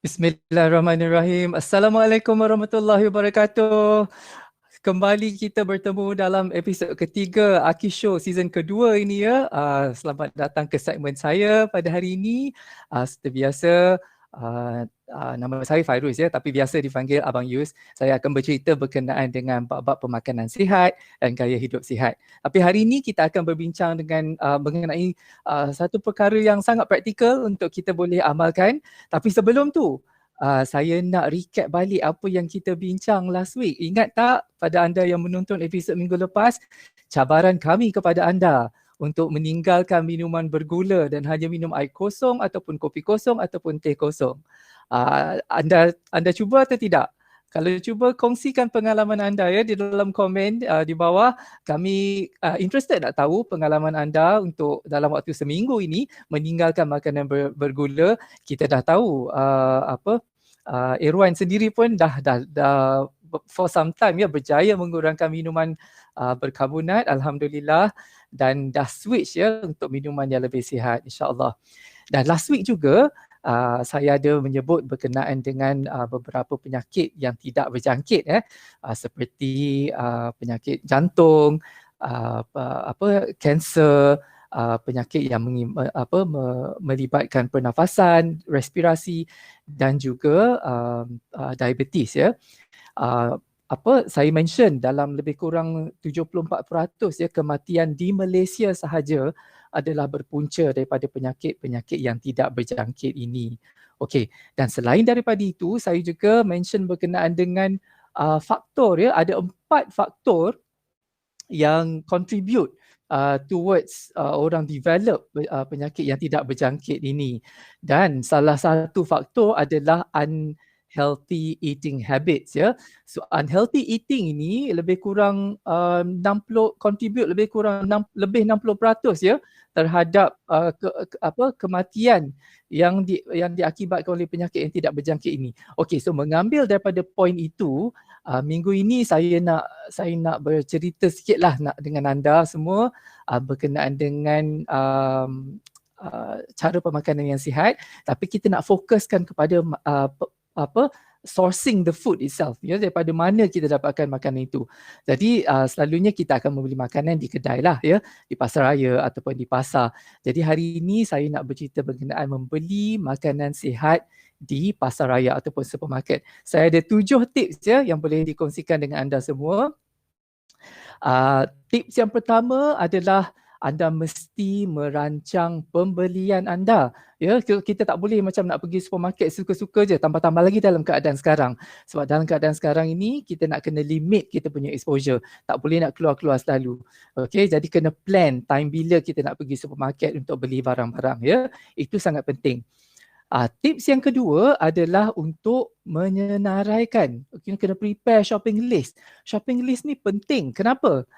Bismillahirrahmanirrahim. Assalamualaikum warahmatullahi wabarakatuh. Kembali kita bertemu dalam episod ketiga Aki Show season kedua ini ya. Selamat datang ke segmen saya pada hari ini. Seperti biasa, nama saya Fairuz ya, tapi biasa dipanggil Abang Yus. Saya akan bercerita berkenaan dengan bab-bab pemakanan sihat dan gaya hidup sihat. Tapi hari ini kita akan berbincang dengan mengenai satu perkara yang sangat praktikal untuk kita boleh amalkan. Tapi sebelum tu, saya nak recap balik apa yang kita bincang last week. Ingat tak pada anda yang menonton episod minggu lepas, cabaran kami kepada anda untuk meninggalkan minuman bergula dan hanya minum air kosong ataupun kopi kosong ataupun teh kosong. Anda cuba atau tidak? Kalau cuba, kongsikan pengalaman anda ya di dalam komen di bawah. Kami interested nak tahu pengalaman anda untuk dalam waktu seminggu ini meninggalkan makanan bergula. Kita dah tahu Irwan sendiri pun dah for some time ya berjaya mengurangkan minuman berkarbonat, alhamdulillah, dan dah switch ya untuk minuman yang lebih sihat, insya-Allah. Dan last week juga saya ada menyebut berkenaan dengan beberapa penyakit yang tidak berjangkit seperti penyakit jantung, kanser, penyakit yang melibatkan pernafasan, respirasi dan juga diabetes ya. Saya mention dalam lebih kurang 74% ya kematian di Malaysia sahaja adalah berpunca daripada penyakit-penyakit yang tidak berjangkit ini. Okey, dan selain daripada itu, saya juga mention berkenaan dengan faktor ya, ada 4 faktor yang contribute towards orang develop penyakit yang tidak berjangkit ini. Dan salah satu faktor adalah unhealthy eating habits ya. So unhealthy eating ini lebih kurang 60 contribute lebih kurang 60% ya terhadap kematian yang diakibatkan oleh penyakit yang tidak berjangkit ini. Okey, so mengambil daripada poin itu, minggu ini saya nak bercerita sikitlah dengan anda semua berkenaan dengan cara pemakanan yang sihat, tapi kita nak fokuskan kepada sourcing the food itself ya, daripada mana kita dapatkan makanan itu. Jadi selalunya kita akan membeli makanan di kedai lah ya, di pasaraya ataupun di pasar. Jadi hari ini saya nak bercerita berkenaan membeli makanan sihat di pasaraya ataupun supermarket. Saya ada 7 tips ya yang boleh dikongsikan dengan anda semua. Tips yang pertama adalah anda mesti merancang pembelian anda. Ya, kita tak boleh macam nak pergi supermarket suka-suka je, tambah-tambah lagi dalam keadaan sekarang. Sebab dalam keadaan sekarang ini kita nak kena limit kita punya exposure. Tak boleh nak keluar-keluar selalu. Okey, jadi kena plan time bila kita nak pergi supermarket untuk beli barang-barang ya. Itu sangat penting. Tips yang kedua adalah untuk menyenaraikan. Kena prepare shopping list. Shopping list ni penting. Kenapa?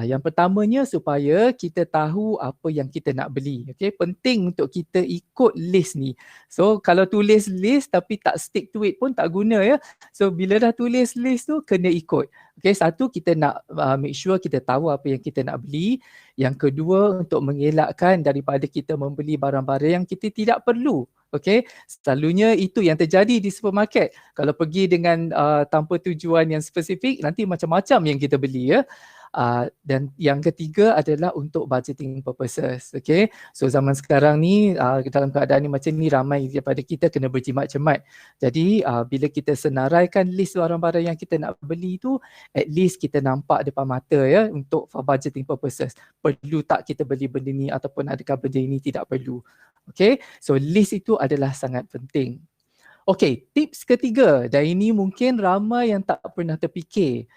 Yang pertamanya supaya kita tahu apa yang kita nak beli. Okay? Penting untuk kita ikut list ni. So kalau tulis list tapi tak stick to it pun tak guna ya. So bila dah tulis list tu kena ikut. Okay, satu, kita nak make sure kita tahu apa yang kita nak beli. Yang kedua, untuk mengelakkan daripada kita membeli barang-barang yang kita tidak perlu. Okay, selalunya itu yang terjadi di supermarket. Kalau pergi dengan tanpa tujuan yang spesifik, nanti macam-macam yang kita beli ya. Dan yang ketiga adalah untuk budgeting purposes. Okay, so zaman sekarang ni dalam keadaan ni macam ni, ramai daripada kita kena berjimat-cemat. Jadi bila kita senaraikan list barang-barang yang kita nak beli tu, at least kita nampak depan mata ya, untuk for budgeting purposes. Perlu tak kita beli benda ni ataupun adakah benda ini tidak perlu. Okay, so list itu adalah sangat penting. Okay, tips ketiga, dan ini mungkin ramai yang tak pernah terfikir.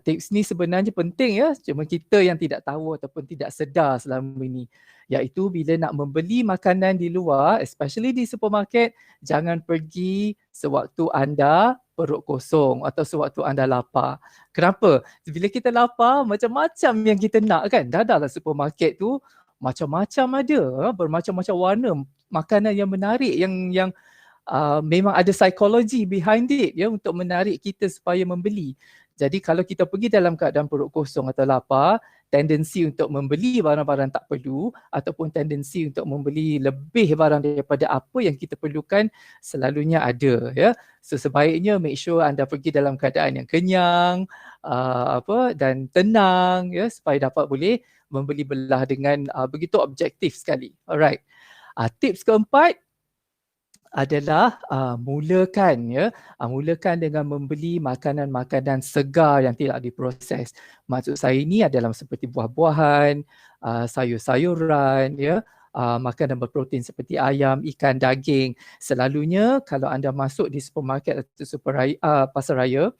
Tips ni sebenarnya penting ya, cuma kita yang tidak tahu ataupun tidak sedar selama ini. Iaitu bila nak membeli makanan di luar, especially di supermarket, jangan pergi sewaktu anda perut kosong atau sewaktu anda lapar. Kenapa? Bila kita lapar, macam-macam yang kita nak kan. Dah dalam supermarket tu, macam-macam ada, bermacam-macam warna, makanan yang menarik, yang memang ada psikologi behind it ya, untuk menarik kita supaya membeli. Jadi kalau kita pergi dalam keadaan perut kosong atau lapar, tendensi untuk membeli barang-barang tak perlu ataupun tendensi untuk membeli lebih barang daripada apa yang kita perlukan selalunya ada, ya. So sebaiknya make sure anda pergi dalam keadaan yang kenyang, dan tenang, ya, supaya dapat boleh membeli belah dengan begitu objektif sekali. Alright. Tips keempat adalah mulakan dengan membeli makanan-makanan segar yang tidak diproses. Maksud saya ini adalah seperti buah-buahan, sayur-sayuran, ya, makanan berprotein seperti ayam, ikan, daging. Selalunya kalau anda masuk di supermarket atau pasar raya,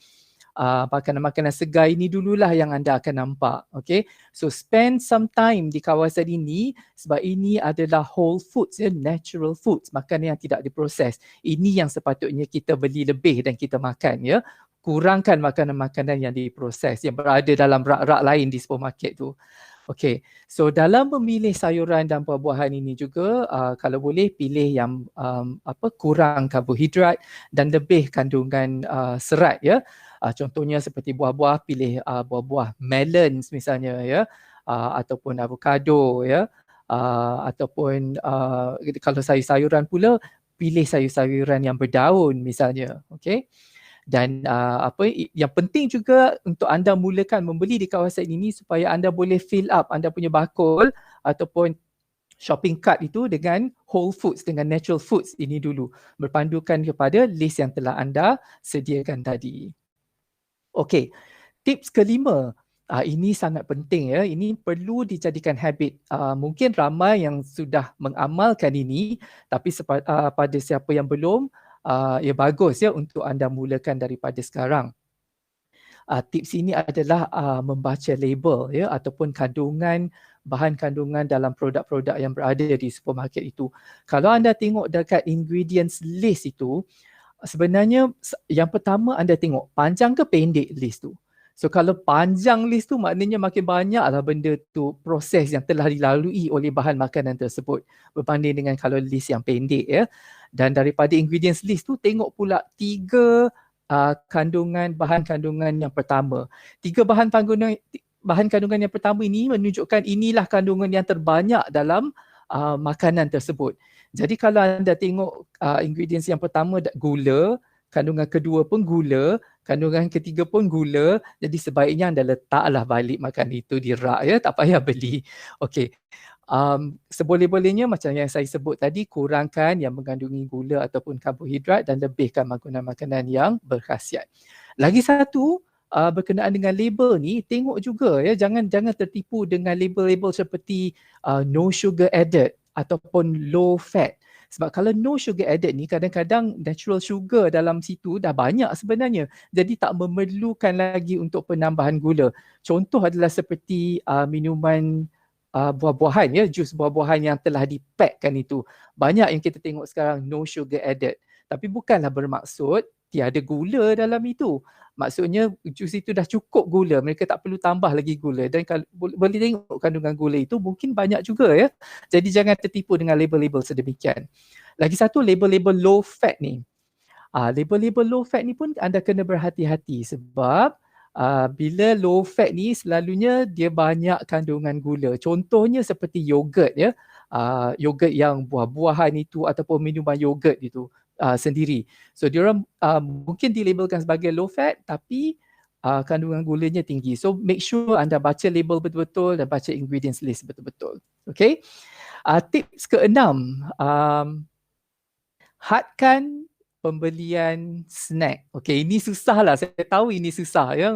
makanan-makanan segar ini dululah yang anda akan nampak. Okay? So spend some time di kawasan ini sebab ini adalah whole foods, ya, natural foods, makanan yang tidak diproses. Ini yang sepatutnya kita beli lebih dan kita makan, ya. Kurangkan makanan-makanan yang diproses yang berada dalam rak-rak lain di supermarket tu. Okay, so dalam memilih sayuran dan buah-buahan ini juga kalau boleh pilih yang kurang karbohidrat dan lebih kandungan serat, ya. Contohnya seperti buah-buah, pilih buah-buah melons misalnya, ya, ataupun avocado, ya, ataupun kalau sayur-sayuran pula pilih sayur-sayuran yang berdaun misalnya. Okay. Dan yang penting juga untuk anda mulakan membeli di kawasan ini supaya anda boleh fill up anda punya bakul ataupun shopping cart itu dengan whole foods, dengan natural foods ini dulu, berpandukan kepada list yang telah anda sediakan tadi. Okey, tips kelima, ini sangat penting, ya. Ini perlu dijadikan habit. Mungkin ramai yang sudah mengamalkan ini, tapi pada siapa yang belum, ya bagus, ya, untuk anda mulakan daripada sekarang. Tips ini adalah membaca label, ya, ataupun bahan kandungan dalam produk-produk yang berada di supermarket itu. Kalau anda tengok dekat ingredients list itu, sebenarnya yang pertama anda tengok panjang ke pendek list tu. So kalau panjang list tu maknanya makin banyaklah benda tu proses yang telah dilalui oleh bahan makanan tersebut berbanding dengan kalau list yang pendek, ya. Dan daripada ingredients list tu tengok pula 3 bahan kandungan yang pertama. 3 bahan kandungan yang pertama ini menunjukkan inilah kandungan yang terbanyak dalam makanan tersebut. Jadi kalau anda tengok ingredients yang pertama gula, kandungan kedua pun gula, kandungan ketiga pun gula, jadi sebaiknya anda letaklah balik makan itu di rak, ya, tak payah beli. Okey. Seboleh-bolehnya macam yang saya sebut tadi, kurangkan yang mengandungi gula ataupun karbohidrat dan lebihkan makanan-makanan yang berkhasiat. Lagi satu, berkenaan dengan label ni, tengok juga, ya, jangan tertipu dengan label-label seperti no sugar added ataupun low fat. Sebab kalau no sugar added ni kadang-kadang natural sugar dalam situ dah banyak sebenarnya. Jadi tak memerlukan lagi untuk penambahan gula. Contoh adalah seperti minuman buah-buahan, ya, jus buah-buahan yang telah dipackkan itu. Banyak yang kita tengok sekarang no sugar added. Tapi bukanlah bermaksud tiada gula dalam itu. Maksudnya jus itu dah cukup gula, mereka tak perlu tambah lagi gula. Dan kalau boleh tengok kandungan gula itu mungkin banyak juga, ya. Jadi jangan tertipu dengan label-label sedemikian. Lagi satu, label-label low fat ni. Label-label low fat ni pun anda kena berhati-hati sebab bila low fat ni selalunya dia banyak kandungan gula. Contohnya seperti yogurt, ya. Yogurt yang buah-buahan itu ataupun minuman yogurt itu sendiri. So diorang mungkin dilabelkan sebagai low fat tapi kandungan gulanya tinggi. So make sure anda baca label betul-betul dan baca ingredients list betul-betul. Okay. Tips keenam, hadkan pembelian snack. Okey, ini susahlah. Saya tahu ini susah, ya.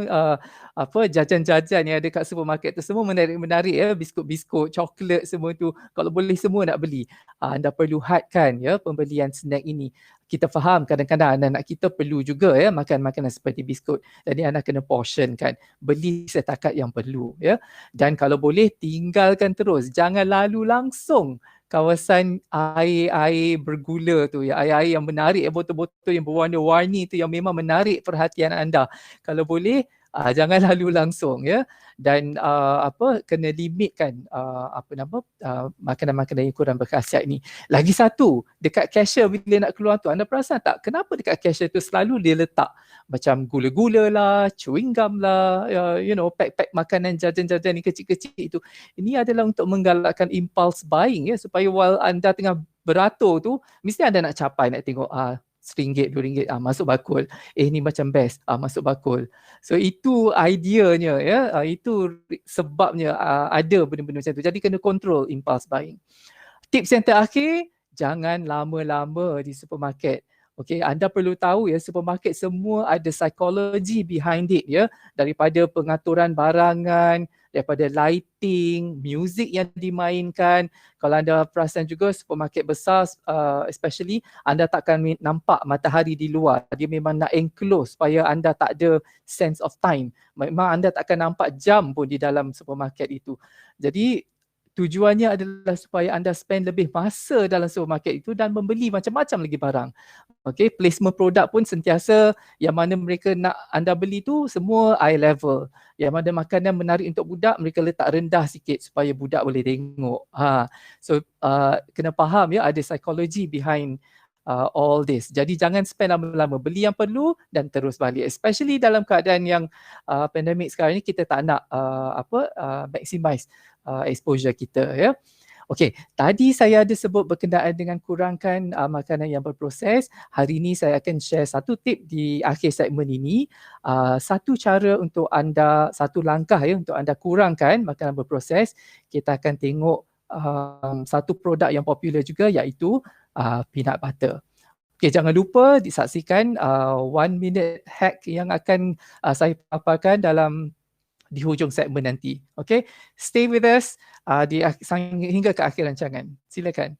Jajan-jajan yang ada kat supermarket tu semua menarik-menarik, ya. Biskut-biskut, coklat semua tu. Kalau boleh semua nak beli. Anda perlu hadkan, ya, pembelian snack ini. Kita faham kadang-kadang anak-anak kita perlu juga, ya, makan makanan seperti biskut. Jadi anda kena portionkan. Beli setakat yang perlu, ya. Dan kalau boleh tinggalkan terus. Jangan lalu langsung kawasan air bergula tu, ya, air yang menarik, botol-botol yang berwarna-warni tu yang memang menarik perhatian anda. Kalau boleh Jangan lalu langsung ya. Dan kena limitkan makanan-makanan yang kurang berkhasiat ni. Lagi satu, dekat cashier bila nak keluar tu, anda perasan tak kenapa dekat cashier tu selalu dia letak macam gula-gula lah, chewing gum lah, pack-pack makanan jajan-jajan ni kecil-kecil itu. Ini adalah untuk menggalakkan impulse buying ya, supaya while anda tengah beratur tu, mesti anda nak capai, nak tengok RM1, RM2, masuk bakul. Ni macam best, masuk bakul. So itu ideanya ya, itu sebabnya ada benda-benda macam tu. Jadi kena control impulse buying. Tips yang terakhir, jangan lama-lama di supermarket. Okay, anda perlu tahu ya, supermarket semua ada psikologi behind it ya, daripada pengaturan barangan, daripada lighting, music yang dimainkan. Kalau anda perasan juga supermarket besar, especially anda takkan nampak matahari di luar. Dia memang nak enclose supaya anda tak ada sense of time. Memang anda takkan nampak jam pun di dalam supermarket itu. Jadi tujuannya adalah supaya anda spend lebih masa dalam supermarket itu dan membeli macam-macam lagi barang. Okay, placement produk pun sentiasa yang mana mereka nak anda beli tu semua eye level. Yang mana makanan menarik untuk budak, mereka letak rendah sikit supaya budak boleh tengok. So kena faham ya, ada psikologi behind all this. Jadi jangan spend lama-lama, beli yang perlu dan terus balik. Especially dalam keadaan yang pandemik sekarang ni, kita tak nak maximize exposure kita ya. Okey, tadi saya ada sebut berkenaan dengan kurangkan makanan yang berproses. Hari ini saya akan share satu tip di akhir segmen ini. Satu cara untuk anda, satu langkah ya untuk anda kurangkan makanan berproses. Kita akan tengok satu produk yang popular juga, iaitu peanut butter. Okey, jangan lupa disaksikan 1 minute hack yang akan saya paparkan di hujung segmen nanti. Okay, stay with us hingga ke akhir rancangan. Silakan.